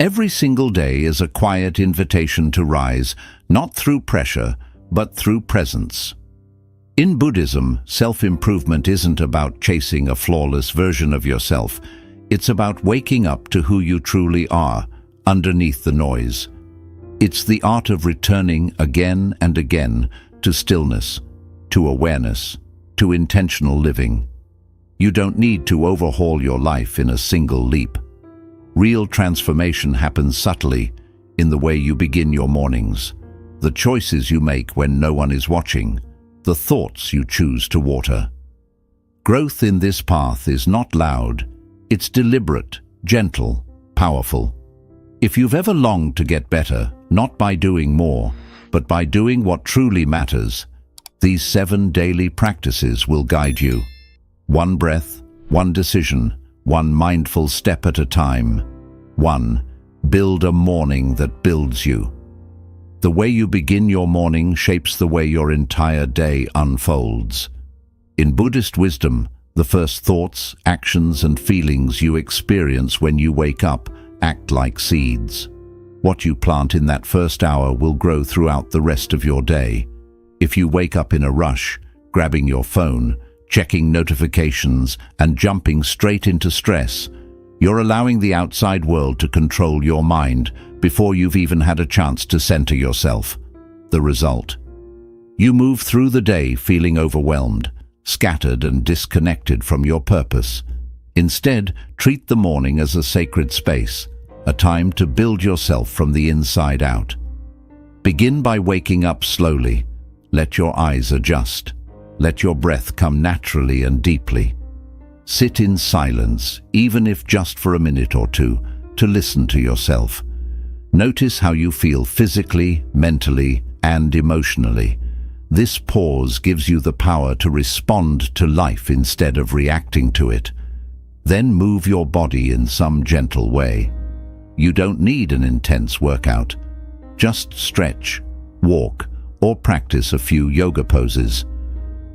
Every single day is a quiet invitation to rise, not through pressure, but through presence. In Buddhism, self-improvement isn't about chasing a flawless version of yourself. It's about waking up to who you truly are, underneath the noise. It's the art of returning again and again to stillness, to awareness, to intentional living. You don't need to overhaul your life in a single leap. Real transformation happens subtly, in the way you begin your mornings, the choices you make when no one is watching, the thoughts you choose to water. Growth in this path is not loud, it's deliberate, gentle, powerful. If you've ever longed to get better, not by doing more, but by doing what truly matters, these 7 daily practices will guide you. One breath, one decision, one mindful step at a time. 1. Build a morning that builds you. The way you begin your morning shapes the way your entire day unfolds. In Buddhist wisdom, the first thoughts, actions, and feelings you experience when you wake up act like seeds. What you plant in that first hour will grow throughout the rest of your day. If you wake up in a rush, grabbing your phone, checking notifications, and jumping straight into stress, you're allowing the outside world to control your mind before you've even had a chance to center yourself. The result? You move through the day feeling overwhelmed, scattered and disconnected from your purpose. Instead, treat the morning as a sacred space, a time to build yourself from the inside out. Begin by waking up slowly. Let your eyes adjust. Let your breath come naturally and deeply. Sit in silence, even if just for a minute or two, to listen to yourself. Notice how you feel physically, mentally, and emotionally. This pause gives you the power to respond to life instead of reacting to it. Then move your body in some gentle way. You don't need an intense workout. Just stretch, walk, or practice a few yoga poses.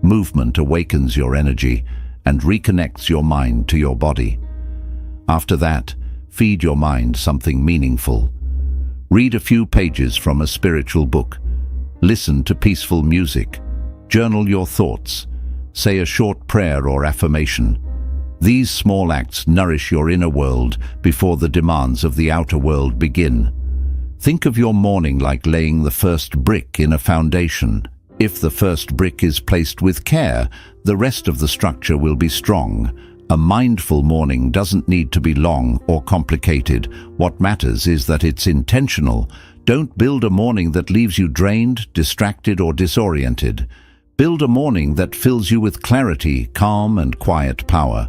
Movement awakens your energy and reconnects your mind to your body. After that, feed your mind something meaningful. Read a few pages from a spiritual book. Listen to peaceful music. Journal your thoughts. Say a short prayer or affirmation. These small acts nourish your inner world before the demands of the outer world begin. Think of your morning like laying the first brick in a foundation. If the first brick is placed with care, the rest of the structure will be strong. A mindful morning doesn't need to be long or complicated. What matters is that it's intentional. Don't build a morning that leaves you drained, distracted, or disoriented. Build a morning that fills you with clarity, calm, and quiet power.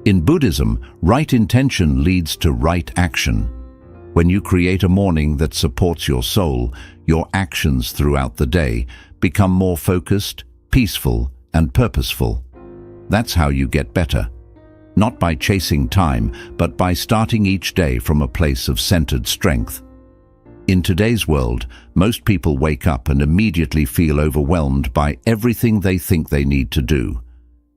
In Buddhism, right intention leads to right action. When you create a morning that supports your soul, your actions throughout the day become more focused, peaceful, and purposeful. That's how you get better. Not by chasing time, but by starting each day from a place of centered strength. In today's world, most people wake up and immediately feel overwhelmed by everything they think they need to do.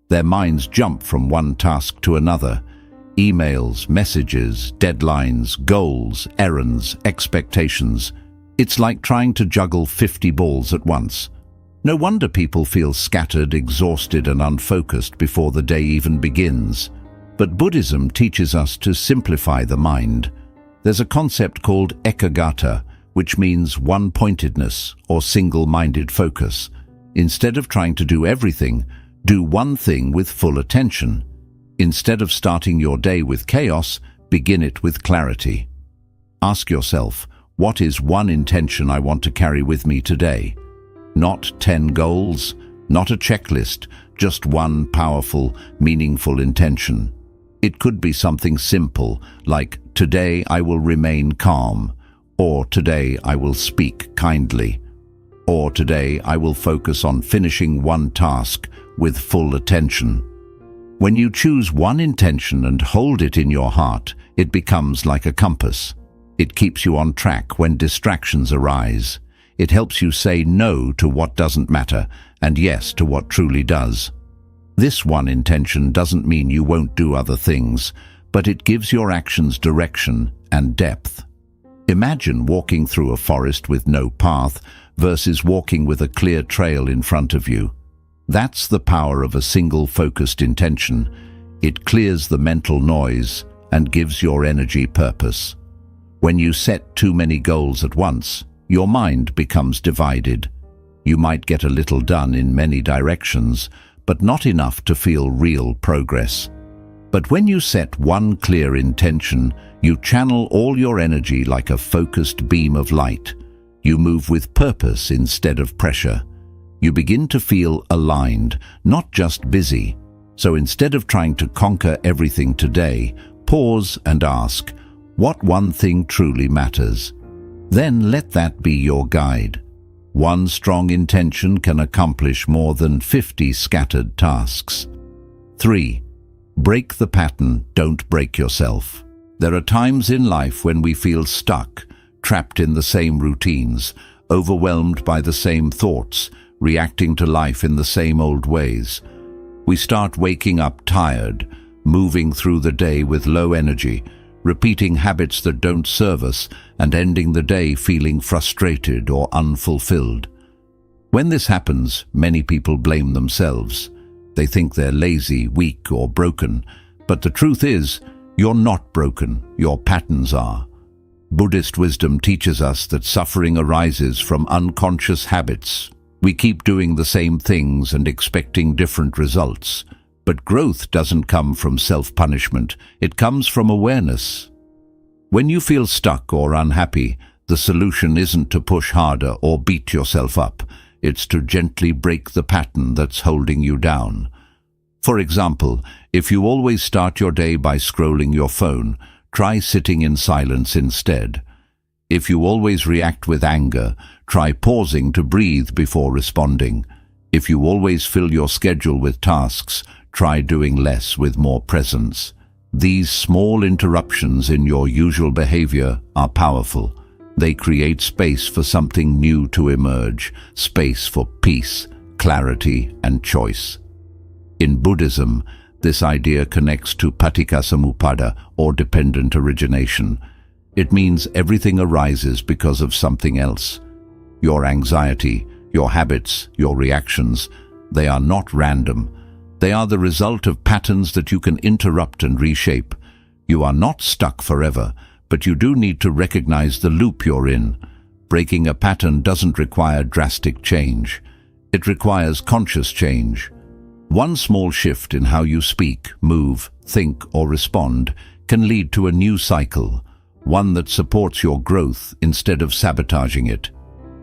Their minds jump from one task to another. Emails, messages, deadlines, goals, errands, expectations. It's like trying to juggle 50 balls at once. No wonder people feel scattered, exhausted, and unfocused before the day even begins. But Buddhism teaches us to simplify the mind. There's a concept called ekaggata, which means one-pointedness or single-minded focus. Instead of trying to do everything, do one thing with full attention. Instead of starting your day with chaos, begin it with clarity. Ask yourself, what is one intention I want to carry with me today? Not 10 goals, not a checklist, just one powerful, meaningful intention. It could be something simple, like, today I will remain calm, or today I will speak kindly, or today I will focus on finishing one task with full attention. When you choose one intention and hold it in your heart, it becomes like a compass. It keeps you on track when distractions arise. It helps you say no to what doesn't matter and yes to what truly does. This one intention doesn't mean you won't do other things, but it gives your actions direction and depth. Imagine walking through a forest with no path versus walking with a clear trail in front of you. That's the power of a single focused intention. It clears the mental noise and gives your energy purpose. When you set too many goals at once, your mind becomes divided. You might get a little done in many directions, but not enough to feel real progress. But when you set one clear intention, you channel all your energy like a focused beam of light. You move with purpose instead of pressure. You begin to feel aligned, not just busy. So instead of trying to conquer everything today, pause and ask, what one thing truly matters? Then let that be your guide. One strong intention can accomplish more than 50 scattered tasks. 3. Break the pattern, don't break yourself. There are times in life when we feel stuck, trapped in the same routines, overwhelmed by the same thoughts, reacting to life in the same old ways. We start waking up tired, moving through the day with low energy, repeating habits that don't serve us, and ending the day feeling frustrated or unfulfilled. When this happens, many people blame themselves. They think they're lazy, weak, or broken. But the truth is, you're not broken, your patterns are. Buddhist wisdom teaches us that suffering arises from unconscious habits. We keep doing the same things and expecting different results. But growth doesn't come from self-punishment, it comes from awareness. When you feel stuck or unhappy, the solution isn't to push harder or beat yourself up. It's to gently break the pattern that's holding you down. For example, if you always start your day by scrolling your phone, try sitting in silence instead. If you always react with anger, try pausing to breathe before responding. If you always fill your schedule with tasks, try doing less with more presence. These small interruptions in your usual behavior are powerful. They create space for something new to emerge, space for peace, clarity, and choice. In Buddhism, this idea connects to paticcasamuppada, or dependent origination. It means everything arises because of something else. Your anxiety, your habits, your reactions, they are not random. They are the result of patterns that you can interrupt and reshape. You are not stuck forever, but you do need to recognize the loop you're in. Breaking a pattern doesn't require drastic change. It requires conscious change. One small shift in how you speak, move, think, or respond can lead to a new cycle, one that supports your growth instead of sabotaging it.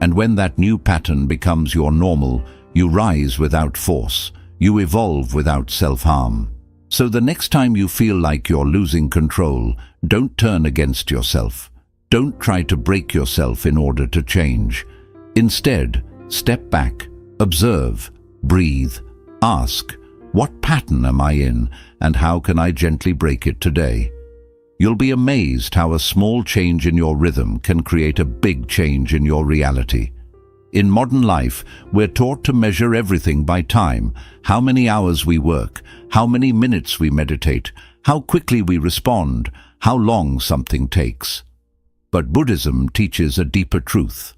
And when that new pattern becomes your normal, you rise without force. You evolve without self-harm. So the next time you feel like you're losing control, don't turn against yourself. Don't try to break yourself in order to change. Instead, step back, observe, breathe, ask, what pattern am I in and how can I gently break it today? You'll be amazed how a small change in your rhythm can create a big change in your reality. In modern life, we're taught to measure everything by time, how many hours we work, how many minutes we meditate, how quickly we respond, how long something takes. But Buddhism teaches a deeper truth.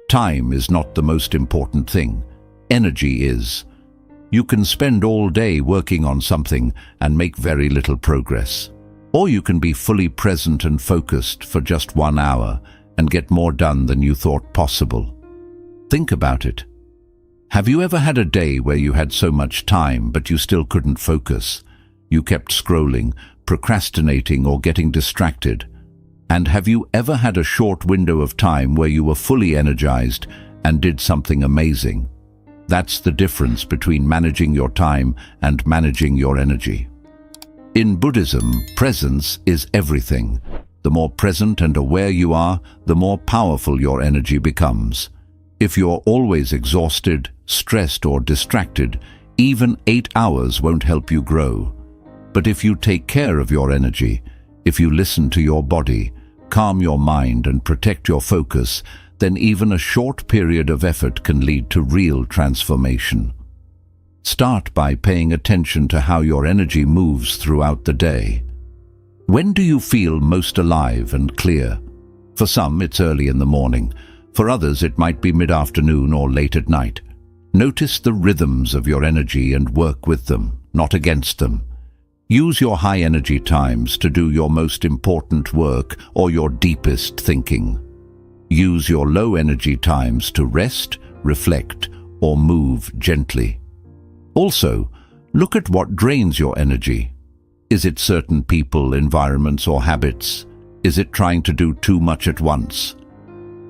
Time is not the most important thing. Energy is. You can spend all day working on something and make very little progress. Or you can be fully present and focused for just 1 hour and get more done than you thought possible. Think about it. Have you ever had a day where you had so much time but you still couldn't focus? You kept scrolling, procrastinating, or getting distracted. And have you ever had a short window of time where you were fully energized and did something amazing? That's the difference between managing your time and managing your energy. In Buddhism, presence is everything. The more present and aware you are, the more powerful your energy becomes. If you're always exhausted, stressed, or distracted, even 8 hours won't help you grow. But if you take care of your energy, if you listen to your body, calm your mind, and protect your focus, then even a short period of effort can lead to real transformation. Start by paying attention to how your energy moves throughout the day. When do you feel most alive and clear? For some, it's early in the morning. For others, it might be mid-afternoon or late at night. Notice the rhythms of your energy and work with them, not against them. Use your high energy times to do your most important work or your deepest thinking. Use your low energy times to rest, reflect, or move gently. Also, look at what drains your energy. Is it certain people, environments, or habits? Is it trying to do too much at once?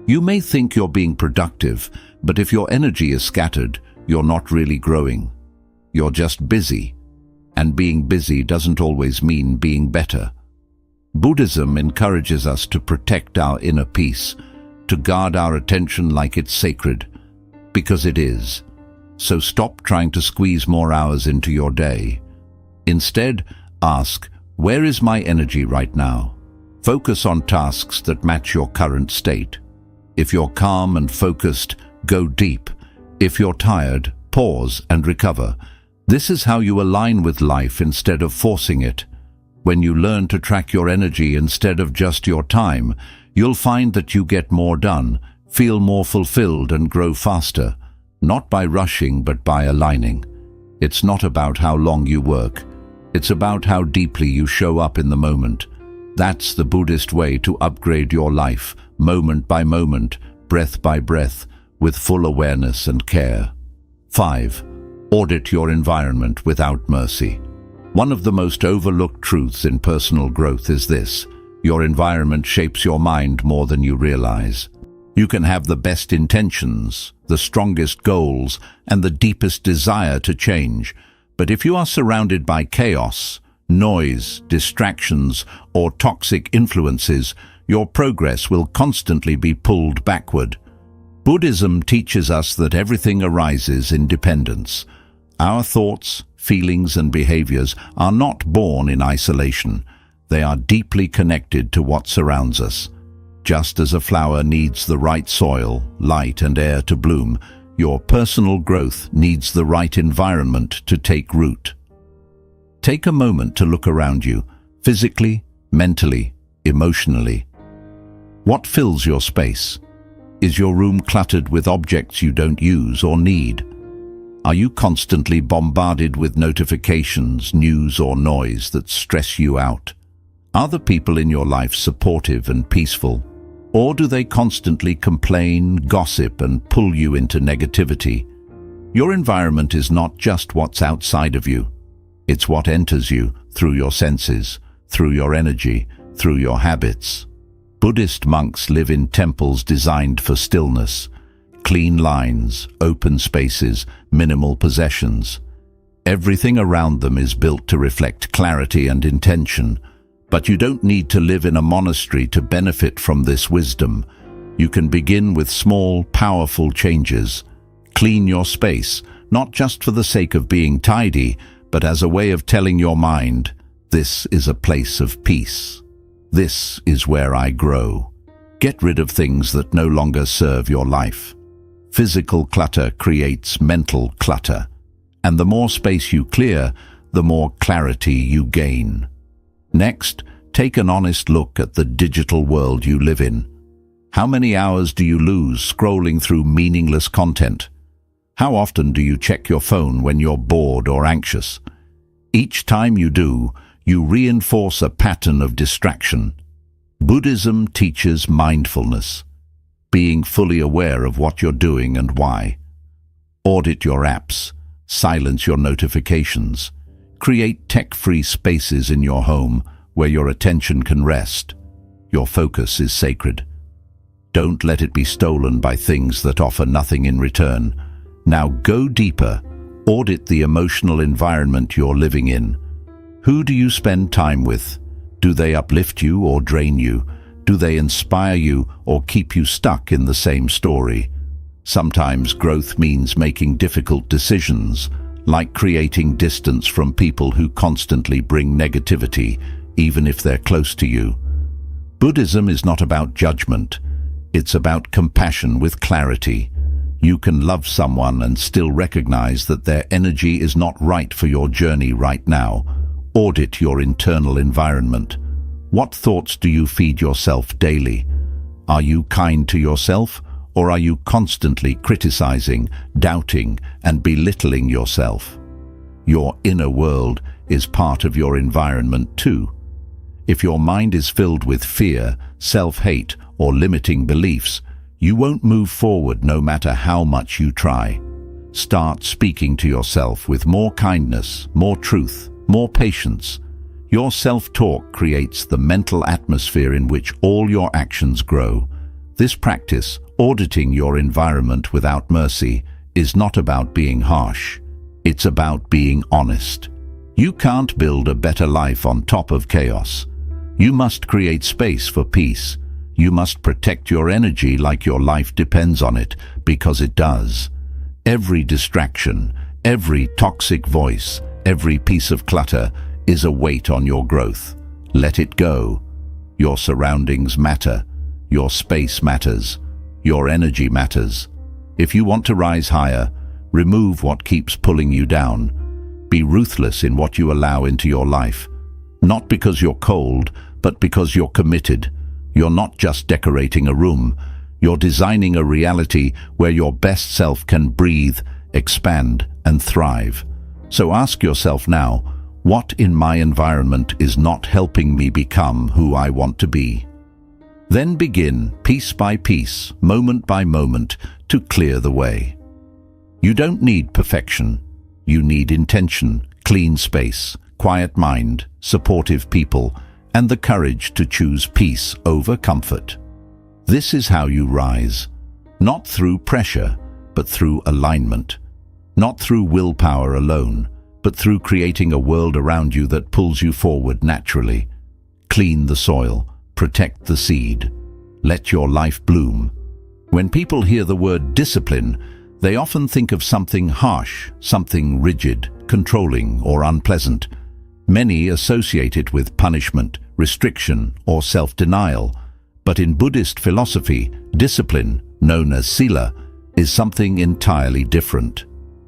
You may think you're being productive, but if your energy is scattered, you're not really growing. You're just busy. And being busy doesn't always mean being better. Buddhism encourages us to protect our inner peace, to guard our attention like it's sacred, because it is. So stop trying to squeeze more hours into your day. Instead, ask, where is my energy right now? Focus on tasks that match your current state. If you're calm and focused, go deep. If you're tired, pause and recover. This is how you align with life instead of forcing it. When you learn to track your energy instead of just your time, you'll find that you get more done, feel more fulfilled, and grow faster. Not by rushing, but by aligning. It's not about how long you work. It's about how deeply you show up in the moment. That's the Buddhist way to upgrade your life, moment by moment, breath by breath, with full awareness and care. 5. Audit your environment without mercy. One of the most overlooked truths in personal growth is this: your environment shapes your mind more than you realize. You can have the best intentions, the strongest goals, and the deepest desire to change, but if you are surrounded by chaos, noise, distractions, or toxic influences, your progress will constantly be pulled backward. Buddhism teaches us that everything arises in dependence. Our thoughts, feelings, and behaviors are not born in isolation. They are deeply connected to what surrounds us. Just as a flower needs the right soil, light, and air to bloom, your personal growth needs the right environment to take root. Take a moment to look around you, physically, mentally, emotionally. What fills your space? Is your room cluttered with objects you don't use or need? Are you constantly bombarded with notifications, news, or noise that stress you out? Are the people in your life supportive and peaceful? Or do they constantly complain, gossip, and pull you into negativity? Your environment is not just what's outside of you. It's what enters you through your senses, through your energy, through your habits. Buddhist monks live in temples designed for stillness. Clean lines, open spaces, minimal possessions. Everything around them is built to reflect clarity and intention. But you don't need to live in a monastery to benefit from this wisdom. You can begin with small, powerful changes. Clean your space, not just for the sake of being tidy, but as a way of telling your mind, this is a place of peace. This is where I grow. Get rid of things that no longer serve your life. Physical clutter creates mental clutter, and the more space you clear, the more clarity you gain. Next, take an honest look at the digital world you live in. How many hours do you lose scrolling through meaningless content? How often do you check your phone when you're bored or anxious? Each time you do, you reinforce a pattern of distraction. Buddhism teaches mindfulness, being fully aware of what you're doing and why. Audit your apps, silence your notifications, create tech-free spaces in your home where your attention can rest. Your focus is sacred. Don't let it be stolen by things that offer nothing in return. Now go deeper. Audit the emotional environment you're living in. Who do you spend time with? Do they uplift you or drain you? Do they inspire you or keep you stuck in the same story? Sometimes growth means making difficult decisions, like creating distance from people who constantly bring negativity, even if they're close to you. Buddhism is not about judgment. It's about compassion with clarity. You can love someone and still recognize that their energy is not right for your journey right now. Audit your internal environment. What thoughts do you feed yourself daily? Are you kind to yourself, or are you constantly criticizing, doubting, and belittling yourself? Your inner world is part of your environment too. If your mind is filled with fear, self-hate, or limiting beliefs, you won't move forward no matter how much you try. Start speaking to yourself with more kindness, more truth, more patience. Your self-talk creates the mental atmosphere in which all your actions grow. This practice, auditing your environment without mercy, is not about being harsh. It's about being honest. You can't build a better life on top of chaos. You must create space for peace. You must protect your energy like your life depends on it, because it does. Every distraction, every toxic voice, every piece of clutter is a weight on your growth. Let it go. Your surroundings matter. Your space matters. Your energy matters. If you want to rise higher, remove what keeps pulling you down. Be ruthless in what you allow into your life. Not because you're cold, but because you're committed. You're not just decorating a room. You're designing a reality where your best self can breathe, expand, and thrive. So ask yourself now, what in my environment is not helping me become who I want to be? Then begin, piece by piece, moment by moment, to clear the way. You don't need perfection. You need intention, clean space, quiet mind, supportive people, and the courage to choose peace over comfort. This is how you rise, not through pressure, but through alignment. Not through willpower alone, but through creating a world around you that pulls you forward naturally. Clean the soil, protect the seed. Let your life bloom. When people hear the word discipline, they often think of something harsh, something rigid, controlling, or unpleasant. Many associate it with punishment, restriction, or self-denial. But in Buddhist philosophy, discipline, known as sila, is something entirely different.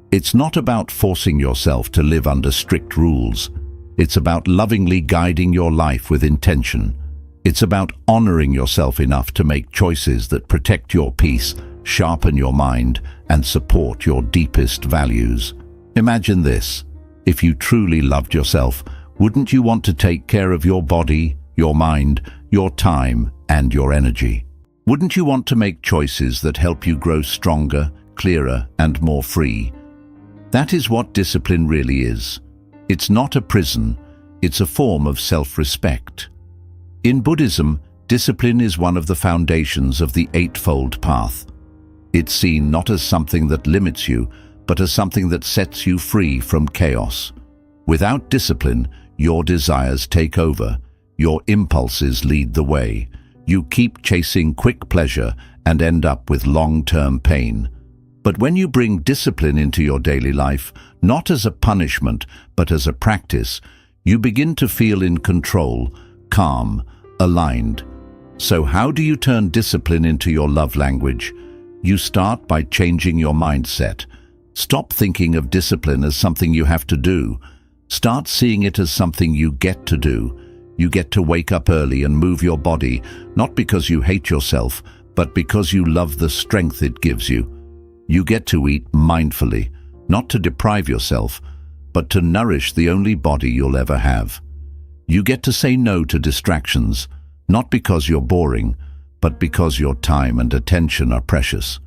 It's not about forcing yourself to live under strict rules. It's about lovingly guiding your life with intention. It's about honoring yourself enough to make choices that protect your peace, sharpen your mind, and support your deepest values. Imagine this. If you truly loved yourself, wouldn't you want to take care of your body, your mind, your time, and your energy? Wouldn't you want to make choices that help you grow stronger, clearer, and more free? That is what discipline really is. It's not a prison, it's a form of self-respect. In Buddhism, discipline is one of the foundations of the Eightfold Path. It's seen not as something that limits you, but as something that sets you free from chaos. Without discipline, your desires take over, your impulses lead the way. You keep chasing quick pleasure and end up with long-term pain. But when you bring discipline into your daily life, not as a punishment, but as a practice, you begin to feel in control, calm, aligned. So how do you turn discipline into your love language? You start by changing your mindset. Stop thinking of discipline as something you have to do. Start seeing it as something you get to do. You get to wake up early and move your body, not because you hate yourself, but because you love the strength it gives you. You get to eat mindfully, not to deprive yourself, but to nourish the only body you'll ever have. You get to say no to distractions, not because you're boring, but because your time and attention are precious.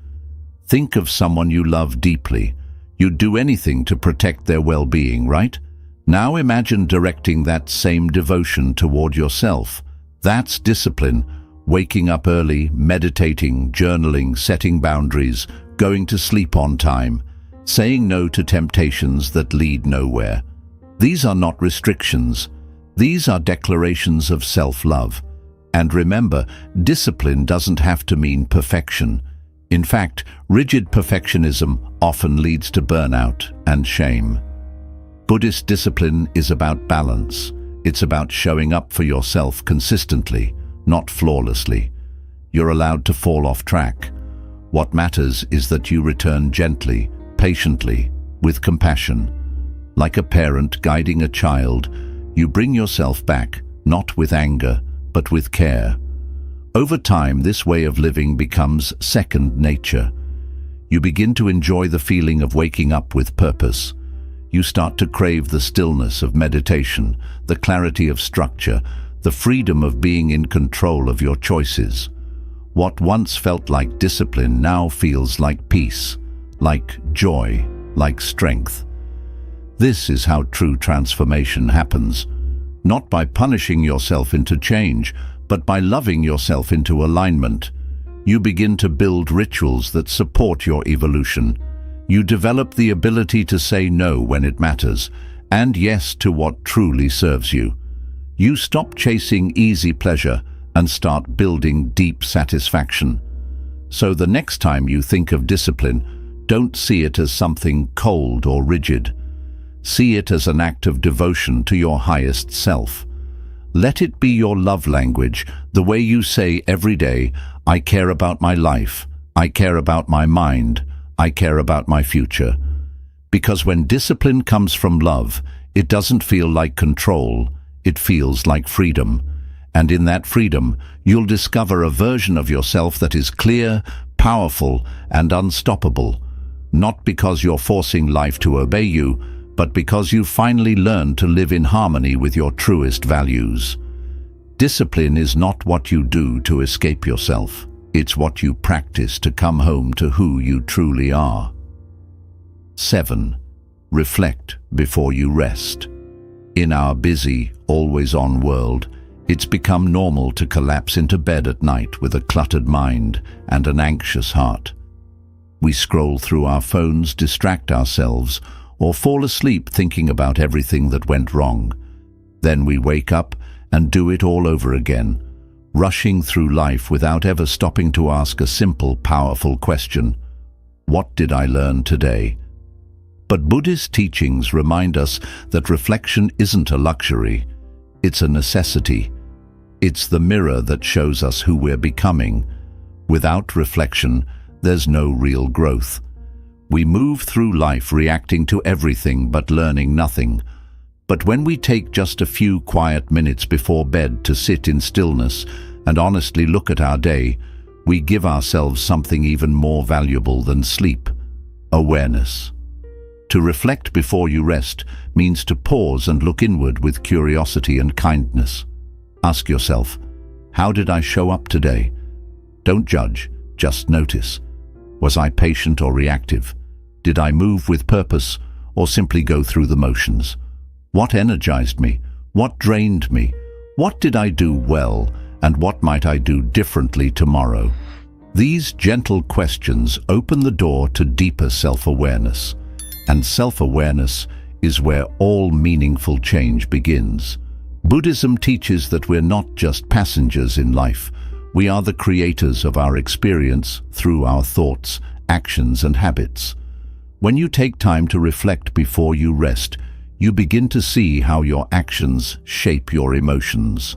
Think of someone you love deeply. You'd do anything to protect their well-being, right? Now imagine directing that same devotion toward yourself. That's discipline. Waking up early, meditating, journaling, setting boundaries, going to sleep on time, saying no to temptations that lead nowhere. These are not restrictions. These are declarations of self-love. And remember, discipline doesn't have to mean perfection. In fact, rigid perfectionism often leads to burnout and shame. Buddhist discipline is about balance. It's about showing up for yourself consistently, not flawlessly. You're allowed to fall off track. What matters is that you return gently, patiently, with compassion. Like a parent guiding a child, you bring yourself back, not with anger, but with care. Over time, this way of living becomes second nature. You begin to enjoy the feeling of waking up with purpose. You start to crave the stillness of meditation, the clarity of structure, the freedom of being in control of your choices. What once felt like discipline now feels like peace, like joy, like strength. This is how true transformation happens, not by punishing yourself into change, but by loving yourself into alignment. You begin to build rituals that support your evolution. You develop the ability to say no when it matters, and yes to what truly serves you. You stop chasing easy pleasure and start building deep satisfaction. So the next time you think of discipline, don't see it as something cold or rigid. See it as an act of devotion to your highest self. Let it be your love language, the way you say every day, I care about my life, I care about my mind, I care about my future. Because when discipline comes from love, it doesn't feel like control, it feels like freedom. And in that freedom, you'll discover a version of yourself that is clear, powerful, and unstoppable. Not because you're forcing life to obey you, but because you finally learn to live in harmony with your truest values. Discipline is not what you do to escape yourself. It's what you practice to come home to who you truly are. 7. Reflect before you rest. In our busy, always-on world, it's become normal to collapse into bed at night with a cluttered mind and an anxious heart. We scroll through our phones, distract ourselves, or fall asleep thinking about everything that went wrong. Then we wake up and do it all over again, rushing through life without ever stopping to ask a simple, powerful question: what did I learn today? But Buddhist teachings remind us that reflection isn't a luxury, it's a necessity. It's the mirror that shows us who we're becoming. Without reflection, there's no real growth. We move through life reacting to everything but learning nothing. But when we take just a few quiet minutes before bed to sit in stillness and honestly look at our day, we give ourselves something even more valuable than sleep: awareness. To reflect before you rest means to pause and look inward with curiosity and kindness. Ask yourself, how did I show up today? Don't judge, just notice. Was I patient or reactive? Did I move with purpose or simply go through the motions? What energized me? What drained me? What did I do well, and what might I do differently tomorrow? These gentle questions open the door to deeper self-awareness. And self-awareness is where all meaningful change begins. Buddhism teaches that we're not just passengers in life. We are the creators of our experience through our thoughts, actions, and habits. When you take time to reflect before you rest, you begin to see how your actions shape your emotions.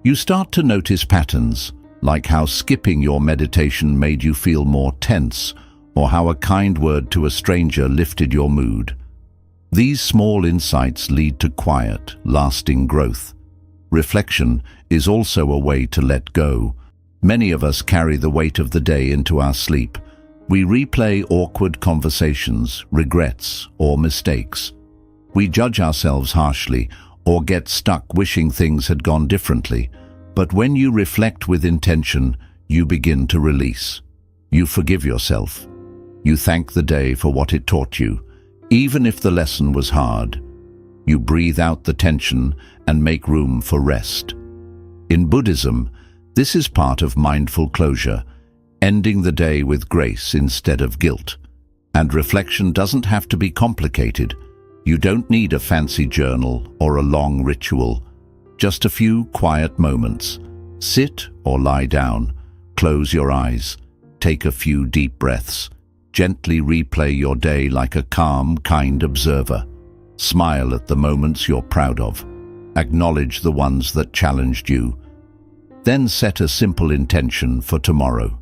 You start to notice patterns, like how skipping your meditation made you feel more tense, or how a kind word to a stranger lifted your mood. These small insights lead to quiet, lasting growth. Reflection is also a way to let go. Many of us carry the weight of the day into our sleep. We replay awkward conversations, regrets, or mistakes. We judge ourselves harshly or get stuck wishing things had gone differently. But when you reflect with intention, you begin to release. You forgive yourself. You thank the day for what it taught you, even if the lesson was hard. You breathe out the tension and make room for rest. In Buddhism, this is part of mindful closure, ending the day with grace instead of guilt. And reflection doesn't have to be complicated. You don't need a fancy journal or a long ritual. Just a few quiet moments. Sit or lie down. Close your eyes. Take a few deep breaths. Gently replay your day like a calm, kind observer. Smile at the moments you're proud of. Acknowledge the ones that challenged you. Then set a simple intention for tomorrow.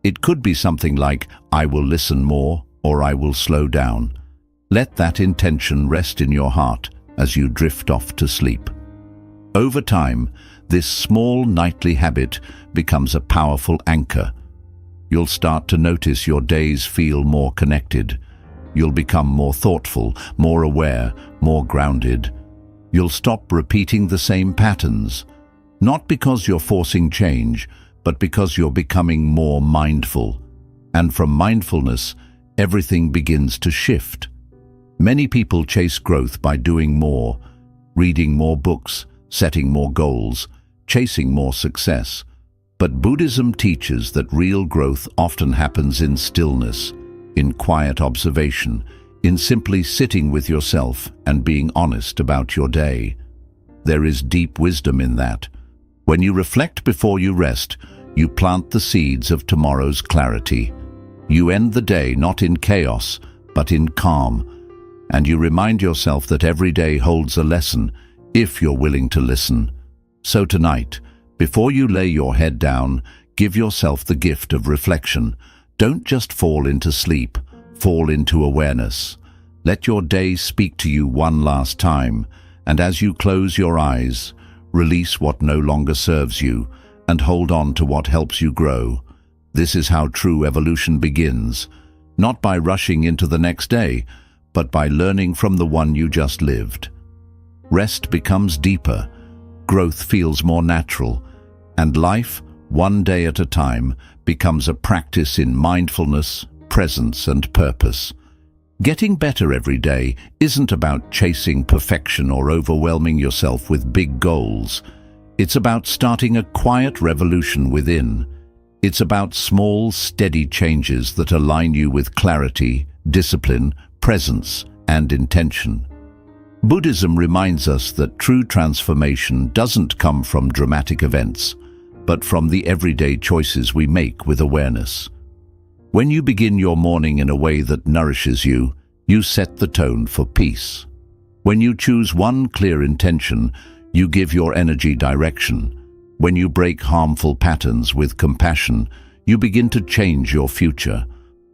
It could be something like, I will listen more, or I will slow down. Let that intention rest in your heart as you drift off to sleep. Over time, this small nightly habit becomes a powerful anchor. You'll start to notice your days feel more connected. You'll become more thoughtful, more aware, more grounded. You'll stop repeating the same patterns, not because you're forcing change, but because you're becoming more mindful. And from mindfulness, everything begins to shift. Many people chase growth by doing more, reading more books, setting more goals, chasing more success. But Buddhism teaches that real growth often happens in stillness, in quiet observation, in simply sitting with yourself and being honest about your day. There is deep wisdom in that. When you reflect before you rest, you plant the seeds of tomorrow's clarity. You end the day not in chaos, but in calm, and you remind yourself that every day holds a lesson, if you're willing to listen. So tonight, before you lay your head down, give yourself the gift of reflection. Don't just fall into sleep, fall into awareness. Let your day speak to you one last time, and as you close your eyes, release what no longer serves you, and hold on to what helps you grow. This is how true evolution begins, not by rushing into the next day, but by learning from the one you just lived. Rest becomes deeper, growth feels more natural, and life, one day at a time, becomes a practice in mindfulness, presence, and purpose. Getting better every day isn't about chasing perfection or overwhelming yourself with big goals. It's about starting a quiet revolution within. It's about small, steady changes that align you with clarity, discipline, presence, and intention. Buddhism reminds us that true transformation doesn't come from dramatic events, but from the everyday choices we make with awareness. When you begin your morning in a way that nourishes you, you set the tone for peace. When you choose one clear intention, you give your energy direction. When you break harmful patterns with compassion, you begin to change your future.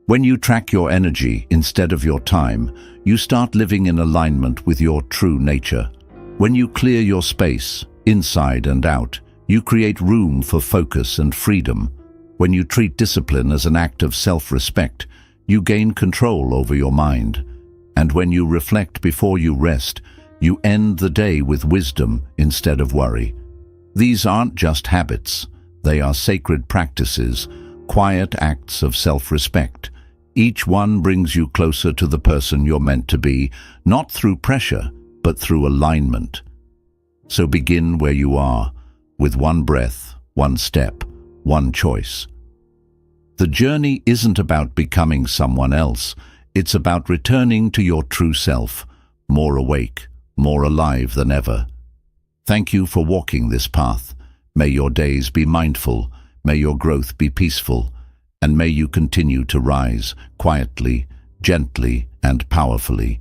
When you track your energy instead of your time, you start living in alignment with your true nature. When you clear your space, inside and out, you create room for focus and freedom. When you treat discipline as an act of self-respect, you gain control over your mind. And when you reflect before you rest, you end the day with wisdom instead of worry. These aren't just habits, they are sacred practices, quiet acts of self-respect. Each one brings you closer to the person you're meant to be, not through pressure, but through alignment. So begin where you are, with one breath, one step, one choice. The journey isn't about becoming someone else, it's about returning to your true self, more awake, more alive than ever. Thank you for walking this path. May your days be mindful, may your growth be peaceful, and may you continue to rise quietly, gently, and powerfully.